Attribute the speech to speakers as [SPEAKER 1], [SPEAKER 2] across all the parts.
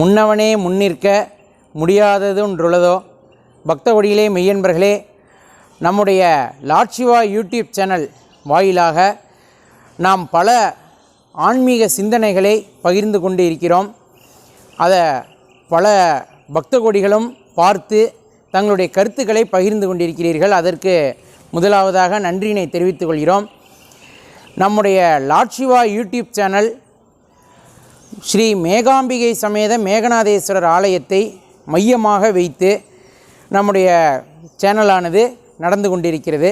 [SPEAKER 1] முன்னவனே முன்னிற்க முடியாததொன்றுள்ளதோ. பக்த கொடியிலே மெய்யன்பர்களே, நம்முடைய லார்ட் சிவா யூடியூப் சேனல் வாயிலாக நாம் பல ஆன்மீக சிந்தனைகளை பகிர்ந்து கொண்டு இருக்கிறோம். அதை பல பக்த கொடிகளும் பார்த்து தங்களுடைய கருத்துக்களை பகிர்ந்து கொண்டிருக்கிறீர்கள். அதற்கு முதலாவதாக நன்றியினை தெரிவித்துக் கொள்கிறோம். நம்முடைய lord Shiva YouTube channel Shri Megambigai சமேத மேகநாதேஸ்வரர் ஆலயத்தை மையமாக வைத்து நம்முடைய சேனலானது நடந்து கொண்டிருக்கிறது.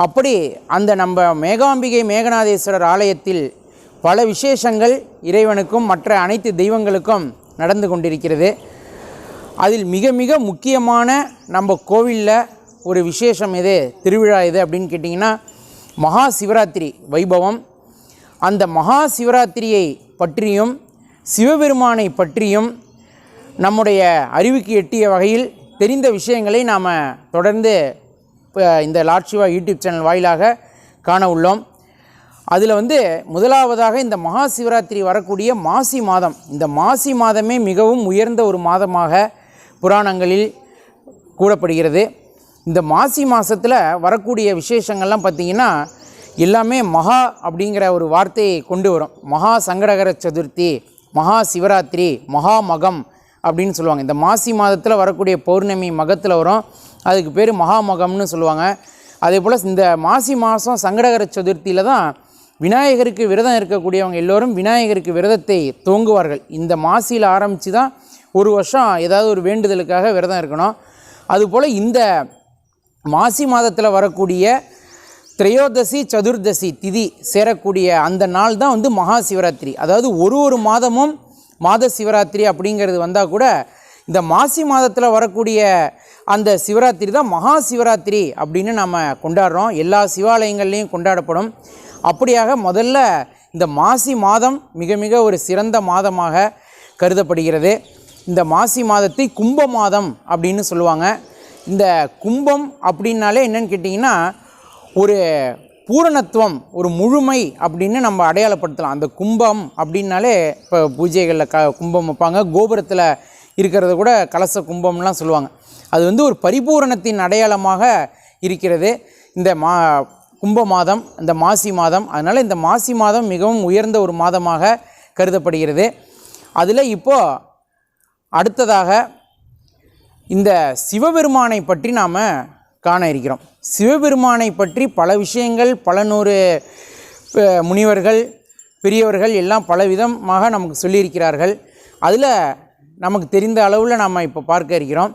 [SPEAKER 1] அப்படி அந்த நம்ம மேகாம்பிகை மேகநாதேஸ்வரர் ஆலயத்தில் பல விசேஷங்கள் இறைவனுக்கும் மற்ற அனைத்து தெய்வங்களுக்கும் நடந்து கொண்டிருக்கிறது. அதில் மிக மிக முக்கியமான நம்ம கோவிலில் ஒரு விசேஷம் எது, திருவிழா எது அப்படின்னு கேட்டிங்கன்னா மகா சிவராத்திரி வைபவம். அந்த மகா சிவராத்திரியை பற்றியும் சிவபெருமானை பற்றியும் நம்முடைய அறிவுக்கு எட்டிய வகையில் தெரிந்த விஷயங்களை நாம் தொடர்ந்து இந்த லார்ட் சிவா யூடியூப் சேனல் வாயிலாக காண உள்ளோம். அதில் முதலாவதாக இந்த மகா சிவராத்திரி வரக்கூடிய மாசி மாதம், இந்த மாசி மாதமே மிகவும் உயர்ந்த ஒரு மாதமாக புராணங்களில் கூறப்படுகிறது. இந்த மாசி மாதத்தில் வரக்கூடிய விசேஷங்கள்லாம் பார்த்திங்கன்னா எல்லாமே மகா அப்படிங்கிற ஒரு வார்த்தையை கொண்டு வரும். மகா சங்கடகர சதுர்த்தி, மகா சிவராத்திரி, மகா மகம் அப்படின்னு சொல்லுவாங்க. இந்த மாசி மாதத்தில் வரக்கூடிய பௌர்ணமி மகத்தில் வரும், அதுக்கு பேர் மகா மகம்னு சொல்லுவாங்க. அதே போல் இந்த மாசி மாதம் சங்கடகர சதுர்த்தியில் தான் விநாயகருக்கு விரதம் இருக்கக்கூடியவங்க எல்லோரும் விநாயகருக்கு விரதத்தை துவங்குவார்கள். இந்த மாசியில் ஆரம்பித்து தான் ஒரு வருஷம் ஏதாவது ஒரு வேண்டுதலுக்காக விரதம் இருக்கணும். அதுபோல் இந்த மாசி மாதத்தில் வரக்கூடிய திரையோதசி சதுர்தசி திதி சேரக்கூடிய அந்த நாள் தான் மகா சிவராத்திரி. அதாவது ஒரு மாதமும் மாத சிவராத்திரி அப்படிங்கிறது வந்தால் கூட இந்த மாசி மாதத்தில் வரக்கூடிய அந்த சிவராத்திரி தான் மகா சிவராத்திரி அப்படின்னு நம்ம கொண்டாடுறோம். எல்லா சிவாலயங்கள்லேயும் கொண்டாடப்படும். அப்படியாக முதல்ல இந்த மாசி மாதம் மிக மிக ஒரு சிறந்த மாதமாக கருதப்படுகிறது. இந்த மாசி மாதத்தை கும்ப மாதம் அப்படின்னு சொல்லுவாங்க. இந்த கும்பம் அப்படின்னாலே என்னன்னு கேட்டிங்கன்னா ஒரு பூரணத்துவம், ஒரு முழுமை அப்படின்னு நம்ம அடையாளப்படுத்தலாம். அந்த கும்பம் அப்படின்னாலே இப்போ பூஜைகளில் கும்பம் வைப்பாங்க, கோபுரத்தில் இருக்கிறத கூட கலச கும்பம்லாம் சொல்லுவாங்க. அது ஒரு பரிபூரணத்தின் அடையாளமாக இருக்கிறது இந்த கும்ப மாதம், இந்த மாசி மாதம். அதனால் இந்த மாசி மாதம் மிகவும் உயர்ந்த ஒரு மாதமாக கருதப்படுகிறது. அதில் இப்போது அடுத்ததாக இந்த சிவபெருமானை பற்றி நாம் காண இருக்கிறோம். சிவபெருமானை பற்றி பல விஷயங்கள், பல நூறு முனிவர்கள் பெரியவர்கள் எல்லாம் பலவிதமாக நமக்கு சொல்லியிருக்கிறார்கள். அதில் நமக்கு தெரிந்த அளவில் நாம் இப்போ பார்க்க இருக்கிறோம்.